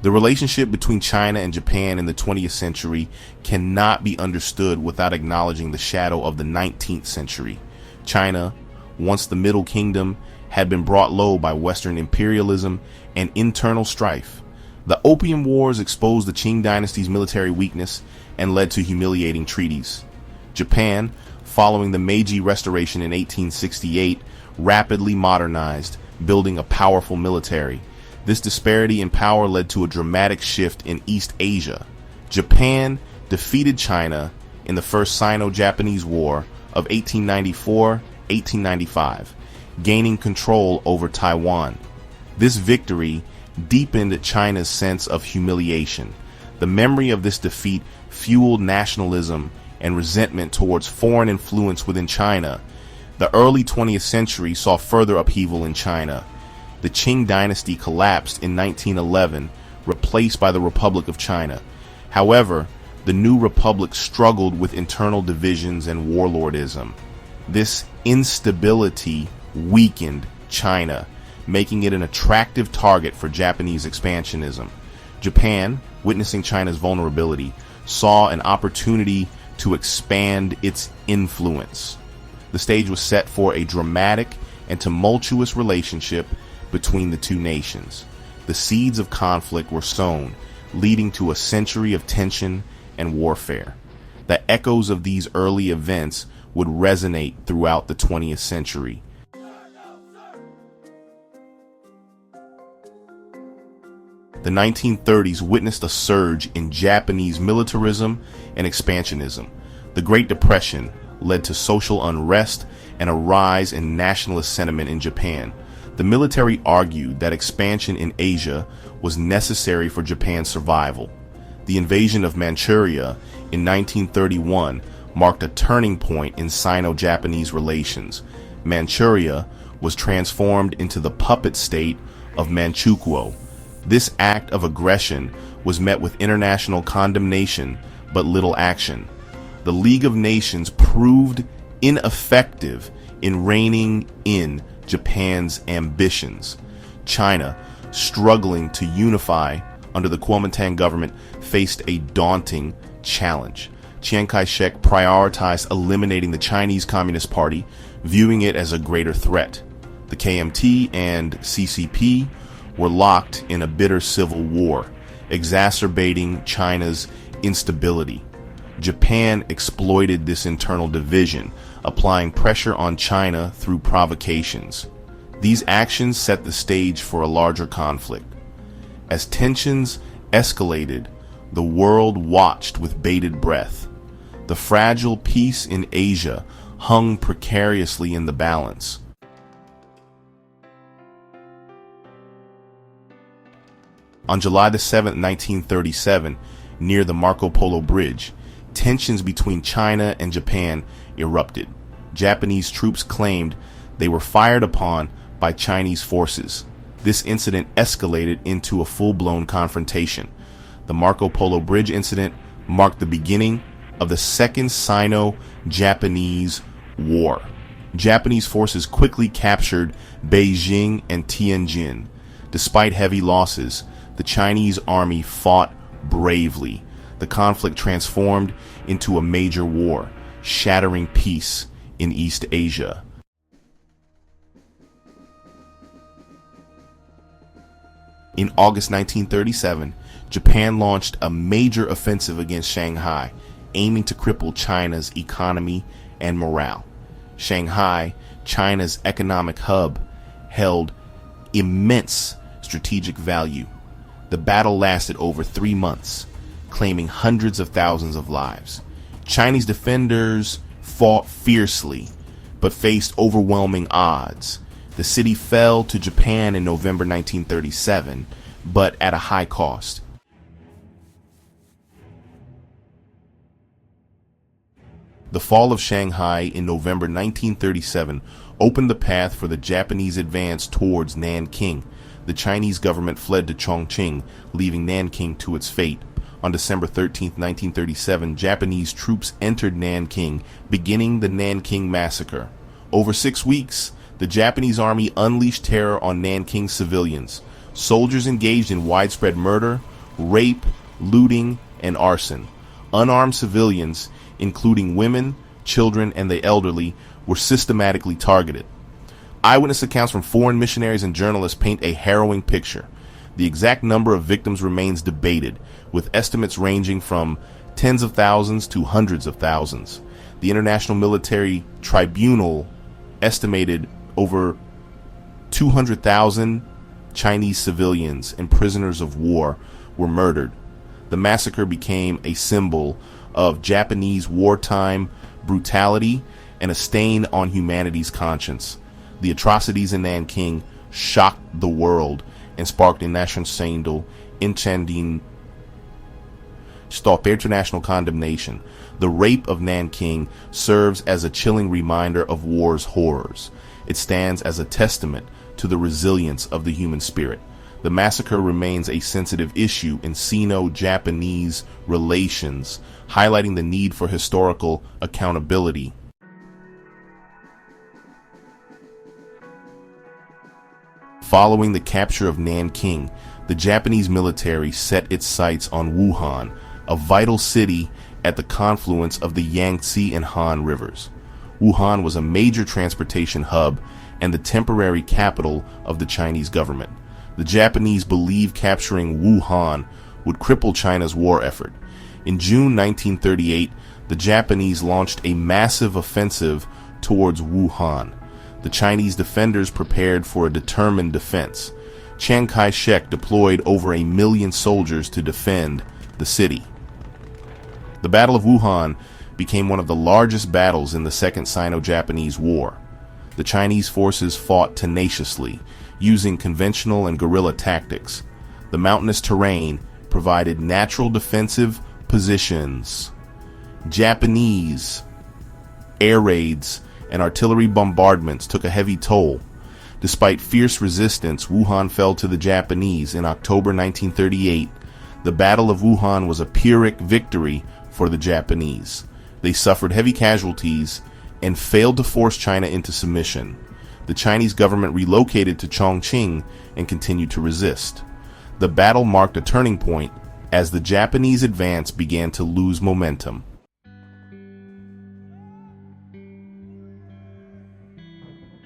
The relationship between China and Japan in the 20th century cannot be understood without acknowledging the shadow of the 19th century. China, once the Middle Kingdom, had been brought low by Western imperialism and internal strife. The Opium Wars exposed the Qing dynasty's military weakness and led to humiliating treaties. Japan, following the Meiji Restoration in 1868, rapidly modernized, building a powerful military. This disparity in power led to a dramatic shift in East Asia. Japan defeated China in the First Sino-Japanese War of 1894-1895, gaining control over Taiwan. This victory deepened China's sense of humiliation. The memory of this defeat fueled nationalism and resentment towards foreign influence within China. The early 20th century saw further upheaval in China. The Qing dynasty collapsed in 1911, replaced by the Republic of China. However, the new republic struggled with internal divisions and warlordism. This instability weakened China, making it an attractive target for Japanese expansionism. Japan, witnessing China's vulnerability, saw an opportunity to expand its influence. The stage was set for a dramatic and tumultuous relationship between the two nations. The seeds of conflict were sown, leading to a century of tension and warfare. The echoes of these early events would resonate throughout the 20th century. The 1930s witnessed a surge in Japanese militarism and expansionism. The Great Depression led to social unrest and a rise in nationalist sentiment in Japan. The military argued that expansion in Asia was necessary for Japan's survival. The invasion of Manchuria in 1931 marked a turning point in Sino-Japanese relations. Manchuria was transformed into the puppet state of Manchukuo. This act of aggression was met with international condemnation, but little action. The League of Nations proved ineffective in reining in Japan's ambitions. China, struggling to unify under the Kuomintang government, faced a daunting challenge. Chiang Kai-shek prioritized eliminating the Chinese Communist Party, viewing it as a greater threat. The KMT and CCP were locked in a bitter civil war, exacerbating China's instability. Japan exploited this internal division, applying pressure on China through provocations. These actions set the stage for a larger conflict. As tensions escalated, the world watched with bated breath. The fragile peace in Asia hung precariously in the balance. On July 7, 1937, near the Marco Polo Bridge, tensions between China and Japan erupted. Japanese troops claimed they were fired upon by Chinese forces. This incident escalated into a full-blown confrontation. The Marco Polo Bridge incident marked the beginning of the Second Sino-Japanese War. Japanese forces quickly captured Beijing and Tianjin. Despite heavy losses, the Chinese army fought bravely. The conflict transformed into a major war, shattering peace in East Asia. In August 1937, Japan launched a major offensive against Shanghai, aiming to cripple China's economy and morale. Shanghai, China's economic hub, held immense strategic value. The battle lasted over 3 months, claiming hundreds of thousands of lives. Chinese defenders fought fiercely, but faced overwhelming odds. The city fell to Japan in November 1937, but at a high cost. The fall of Shanghai in November 1937 opened the path for the Japanese advance towards Nanking. The Chinese government fled to Chongqing, leaving Nanking to its fate. On December 13, 1937, Japanese troops entered Nanking, beginning the Nanking Massacre. Over 6 weeks, the Japanese army unleashed terror on Nanking civilians. Soldiers engaged in widespread murder, rape, looting, and arson. Unarmed civilians, including women, children, and the elderly, were systematically targeted. Eyewitness accounts from foreign missionaries and journalists paint a harrowing picture. The exact number of victims remains debated, with estimates ranging from tens of thousands to hundreds of thousands. The International Military Tribunal estimated over 200,000 Chinese civilians and prisoners of war were murdered. The massacre became a symbol of Japanese wartime brutality and a stain on humanity's conscience. The atrocities in Nanking shocked the world and sparked a national intending stop international condemnation. The rape of Nanking serves as a chilling reminder of war's horrors. It stands as a testament to the resilience of the human spirit. The massacre remains a sensitive issue in Sino-Japanese relations, highlighting the need for historical accountability. Following the capture of Nanking, the Japanese military set its sights on Wuhan, a vital city at the confluence of the Yangtze and Han rivers. Wuhan was a major transportation hub and the temporary capital of the Chinese government. The Japanese believed capturing Wuhan would cripple China's war effort. In June 1938, the Japanese launched a massive offensive towards Wuhan. The Chinese defenders prepared for a determined defense. Chiang Kai-shek deployed over 1 million soldiers to defend the city. The Battle of Wuhan became one of the largest battles in the Second Sino-Japanese War. The Chinese forces fought tenaciously, using conventional and guerrilla tactics. The mountainous terrain provided natural defensive positions. Japanese air raids and artillery bombardments took a heavy toll. Despite fierce resistance, Wuhan fell to the Japanese in October 1938. The Battle of Wuhan was a Pyrrhic victory for the Japanese. They suffered heavy casualties and failed to force China into submission. The Chinese government relocated to Chongqing and continued to resist. The battle marked a turning point as the Japanese advance began to lose momentum.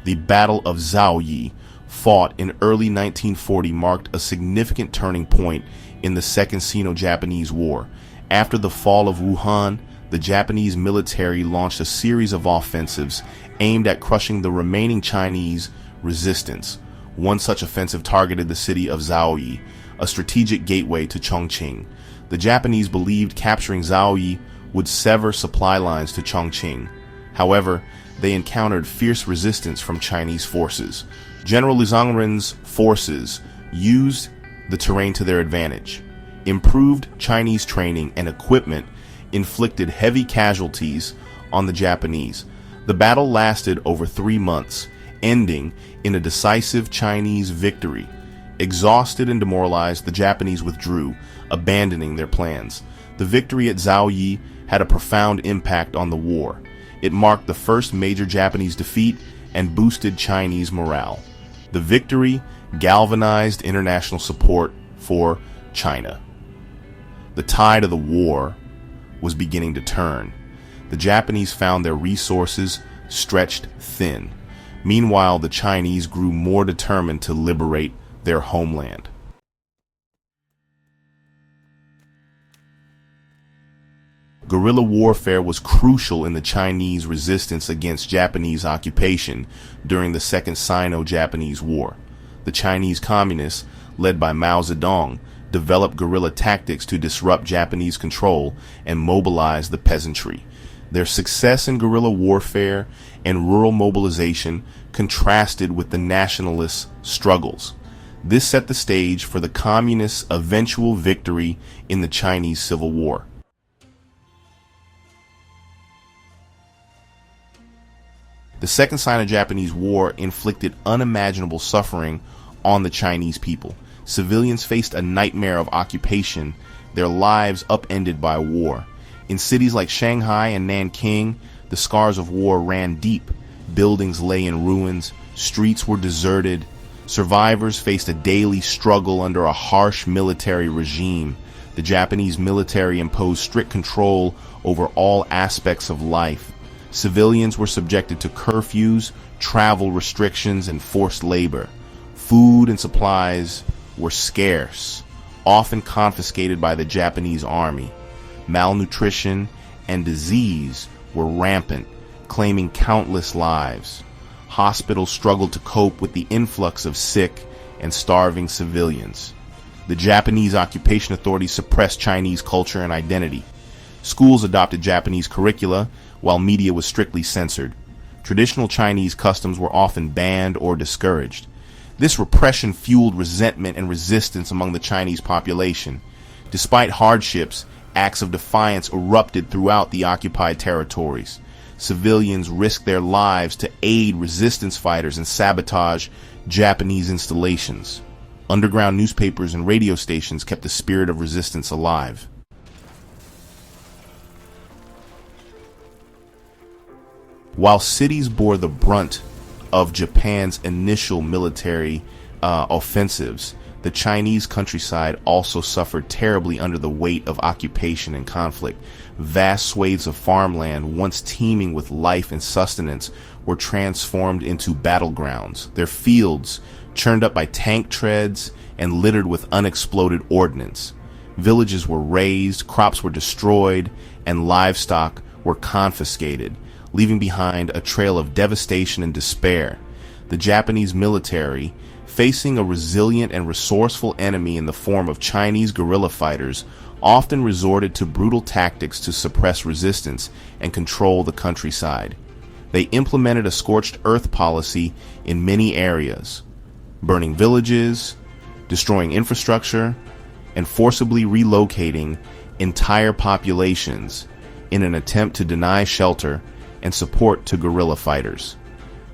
The Battle of Zaoyi, fought in early 1940, marked a significant turning point in the Second Sino-Japanese War. After the fall of Wuhan, the Japanese military launched a series of offensives aimed at crushing the remaining Chinese resistance. One such offensive targeted the city of Zaoyi, a strategic gateway to Chongqing. The Japanese believed capturing Zaoyi would sever supply lines to Chongqing. However, they encountered fierce resistance from Chinese forces. General Liu Zhongren's forces used the terrain to their advantage. Improved Chinese training and equipment inflicted heavy casualties on the Japanese. The battle lasted over 3 months, ending in a decisive Chinese victory. Exhausted and demoralized, the Japanese withdrew, abandoning their plans. The victory at Zaoyi had a profound impact on the war. It marked the first major Japanese defeat and boosted Chinese morale. The victory galvanized international support for China. The tide of the war was beginning to turn. The Japanese found their resources stretched thin. Meanwhile, the Chinese grew more determined to liberate their homeland. Guerrilla warfare was crucial in the Chinese resistance against Japanese occupation during the Second Sino-Japanese War. The Chinese communists, led by Mao Zedong, developed guerrilla tactics to disrupt Japanese control and mobilize the peasantry. Their success in guerrilla warfare and rural mobilization contrasted with the nationalists' struggles. This set the stage for the communists' eventual victory in the Chinese Civil War. The Second Sino-Japanese War inflicted unimaginable suffering on the Chinese people. Civilians faced a nightmare of occupation, their lives upended by war. In cities like Shanghai and Nanking, the scars of war ran deep. Buildings lay in ruins, streets were deserted, Survivors faced a daily struggle under a harsh military regime. The Japanese military imposed strict control over all aspects of life. Civilians were subjected to curfews, travel restrictions, and forced labor. Food and supplies were scarce, often confiscated by the Japanese army. Malnutrition and disease were rampant, claiming countless lives. Hospitals struggled to cope with the influx of sick and starving civilians. The Japanese occupation authorities suppressed Chinese culture and identity. Schools adopted Japanese curricula, while media was strictly censored. Traditional Chinese customs were often banned or discouraged. This repression fueled resentment and resistance among the Chinese population. Despite hardships, acts of defiance erupted throughout the occupied territories. Civilians risked their lives to aid resistance fighters and sabotage Japanese installations. Underground newspapers and radio stations kept the spirit of resistance alive. While cities bore the brunt of Japan's initial military offensives, the Chinese countryside also suffered terribly under the weight of occupation and conflict. Vast swathes of farmland, once teeming with life and sustenance, were transformed into battlegrounds, their fields churned up by tank treads and littered with unexploded ordnance. Villages were razed, crops were destroyed, and livestock were confiscated, leaving behind a trail of devastation and despair. The Japanese military, facing a resilient and resourceful enemy in the form of Chinese guerrilla fighters, often resorted to brutal tactics to suppress resistance and control the countryside. They implemented a scorched earth policy in many areas, burning villages, destroying infrastructure, and forcibly relocating entire populations in an attempt to deny shelter and support to guerrilla fighters.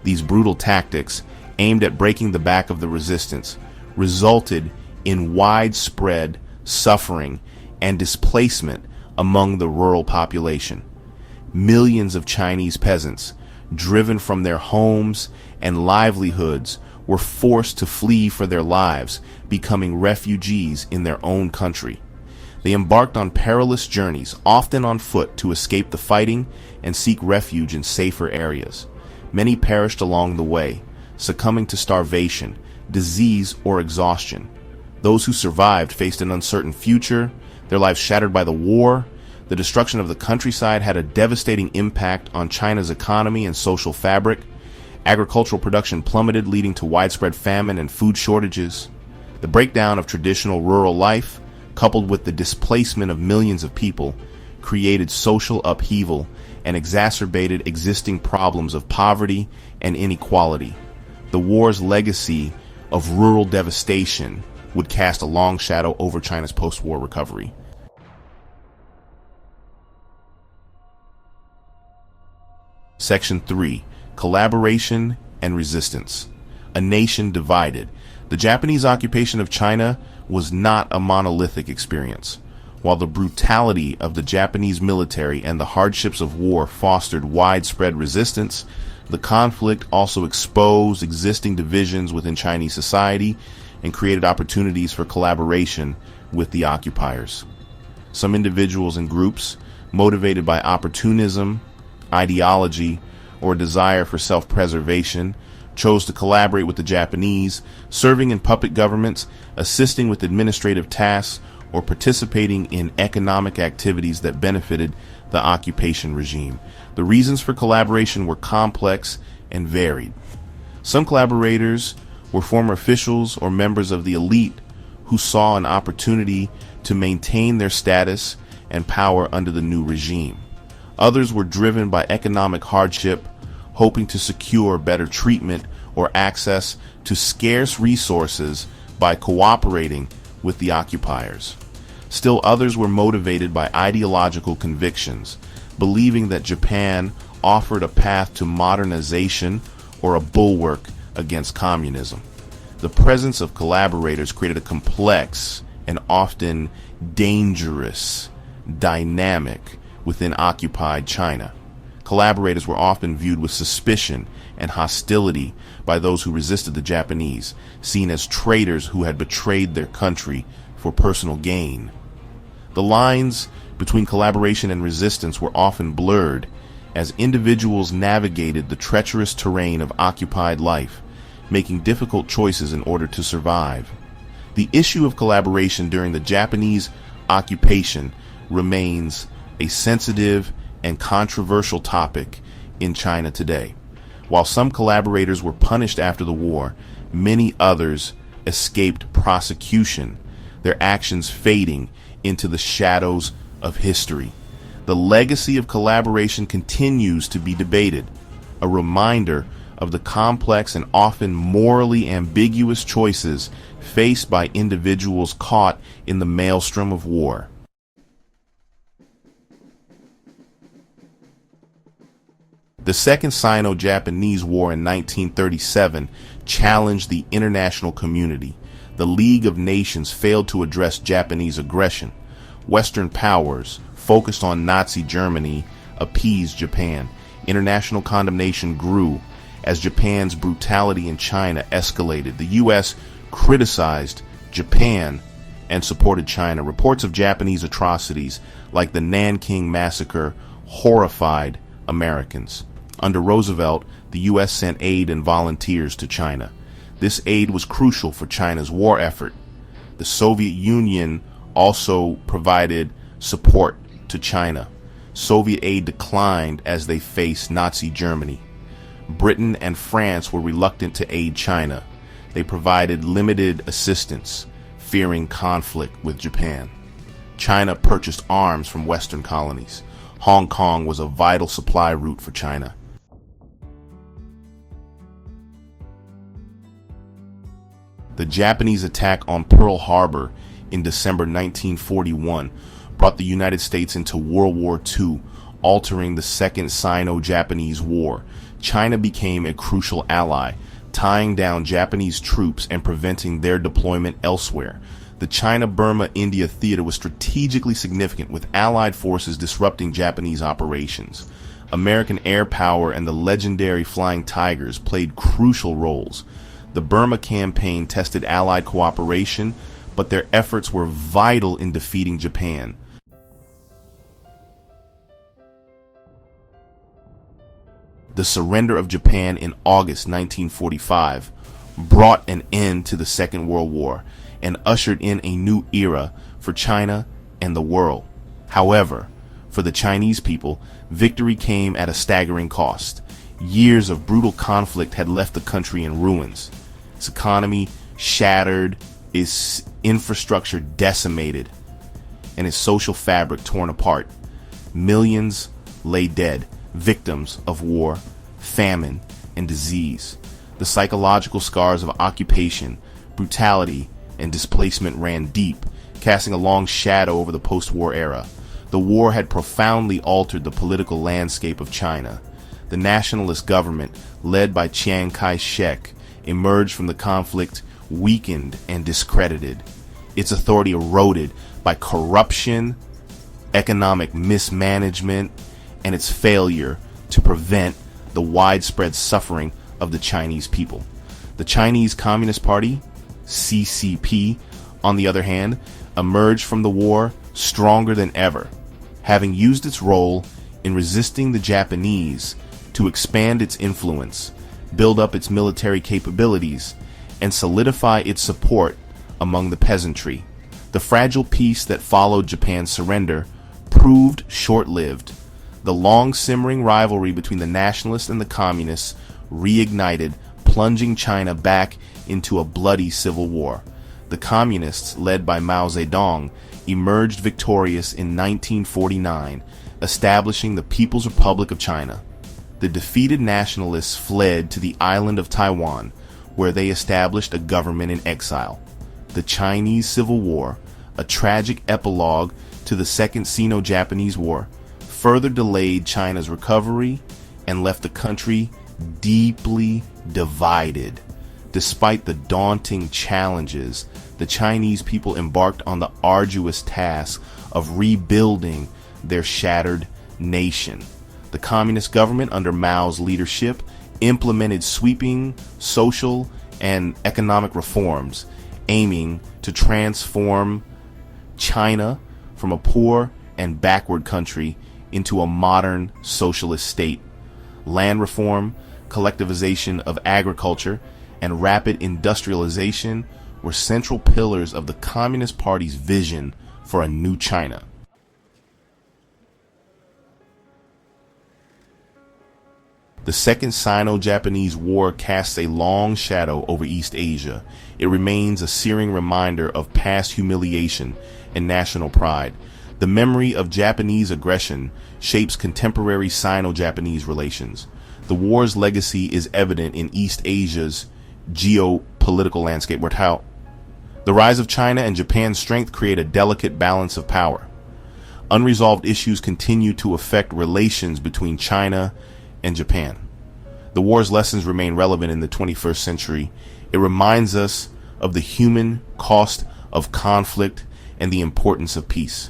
These brutal tactics, aimed at breaking the back of the resistance, resulted in widespread suffering and displacement among the rural population. Millions of Chinese peasants, driven from their homes and livelihoods, were forced to flee for their lives, becoming refugees in their own country. They embarked on perilous journeys, often on foot, to escape the fighting and seek refuge in safer areas. Many perished along the way, succumbing to starvation, disease, or exhaustion. Those who survived faced an uncertain future, their lives shattered by the war. The destruction of the countryside had a devastating impact on China's economy and social fabric. Agricultural production plummeted, leading to widespread famine and food shortages. The breakdown of traditional rural life, coupled with the displacement of millions of people, created social upheaval and exacerbated existing problems of poverty and inequality. The war's legacy of rural devastation would cast a long shadow over China's post-war recovery. Section 3. Collaboration and Resistance. A nation divided. The Japanese occupation of China was not a monolithic experience. While the brutality of the Japanese military and the hardships of war fostered widespread resistance, the conflict also exposed existing divisions within Chinese society and created opportunities for collaboration with the occupiers. Some individuals and groups, motivated by opportunism, ideology, or a desire for self-preservation, chose to collaborate with the Japanese, serving in puppet governments, assisting with administrative tasks, or participating in economic activities that benefited the occupation regime. The reasons for collaboration were complex and varied. Some collaborators were former officials or members of the elite who saw an opportunity to maintain their status and power under the new regime. Others were driven by economic hardship, hoping to secure better treatment or access to scarce resources by cooperating with the occupiers. Still others were motivated by ideological convictions, believing that Japan offered a path to modernization or a bulwark against communism. The presence of collaborators created a complex and often dangerous dynamic within occupied China. Collaborators were often viewed with suspicion and hostility by those who resisted the Japanese, seen as traitors who had betrayed their country for personal gain. The lines between collaboration and resistance were often blurred as individuals navigated the treacherous terrain of occupied life, making difficult choices in order to survive. The issue of collaboration during the Japanese occupation remains a sensitive and controversial topic in China today. While some collaborators were punished after the war, many others escaped prosecution, their actions fading into the shadows of history. The legacy of collaboration continues to be debated, a reminder of the complex and often morally ambiguous choices faced by individuals caught in the maelstrom of war. The Second Sino-Japanese War in 1937 challenged the international community. The League of Nations failed to address Japanese aggression. Western powers, focused on Nazi Germany, appeased Japan. International condemnation grew as Japan's brutality in China escalated. The U.S. criticized Japan and supported China. Reports of Japanese atrocities like the Nanking Massacre horrified Americans. Under Roosevelt, the U.S. sent aid and volunteers to China. This aid was crucial for China's war effort. The Soviet Union also provided support to China. Soviet aid declined as they faced Nazi Germany. Britain and France were reluctant to aid China. They provided limited assistance, fearing conflict with Japan. China purchased arms from Western colonies. Hong Kong was a vital supply route for China. The Japanese attack on Pearl Harbor in December 1941 brought the United States into World War II, altering the Second Sino-Japanese War. China became a crucial ally, tying down Japanese troops and preventing their deployment elsewhere. The China-Burma-India theater was strategically significant, with Allied forces disrupting Japanese operations. American air power and the legendary Flying Tigers played crucial roles. The Burma campaign tested Allied cooperation, but their efforts were vital in defeating Japan. The surrender of Japan in August 1945 brought an end to the Second World War and ushered in a new era for China and the world. However, for the Chinese people, victory came at a staggering cost. Years of brutal conflict had left the country in ruins. Its economy shattered, its infrastructure decimated, and its social fabric torn apart. Millions lay dead, victims of war, famine, and disease. The psychological scars of occupation, brutality, and displacement ran deep, casting a long shadow over the post-war era. The war had profoundly altered the political landscape of China. The nationalist government, led by Chiang Kai-shek, emerged from the conflict weakened and discredited. Its authority eroded by corruption, economic mismanagement, and its failure to prevent the widespread suffering of the Chinese people. The Chinese Communist Party, CCP, on the other hand, emerged from the war stronger than ever, having used its role in resisting the Japanese to expand its influence, build up its military capabilities, and solidify its support among the peasantry. The fragile peace that followed Japan's surrender proved short-lived. The long-simmering rivalry between the nationalists and the communists reignited, plunging China back into a bloody civil war. The communists, led by Mao Zedong, emerged victorious in 1949, establishing the People's Republic of China. The defeated nationalists fled to the island of Taiwan, where they established a government in exile. The Chinese Civil War, a tragic epilogue to the Second Sino-Japanese War, further delayed China's recovery and left the country deeply divided. Despite the daunting challenges, the Chinese people embarked on the arduous task of rebuilding their shattered nation. The communist government under Mao's leadership implemented sweeping social and economic reforms aiming to transform China from a poor and backward country into a modern socialist state. Land reform, collectivization of agriculture, and rapid industrialization were central pillars of the Communist Party's vision for a new China. The Second Sino-Japanese War casts a long shadow over East Asia. It remains a searing reminder of past humiliation and national pride. The memory of Japanese aggression shapes contemporary Sino-Japanese relations. The war's legacy is evident in East Asia's geopolitical landscape, where the rise of China and Japan's strength create a delicate balance of power. Unresolved issues continue to affect relations between China and Japan. The war's lessons remain relevant in the 21st century. It reminds us of the human cost of conflict and the importance of peace.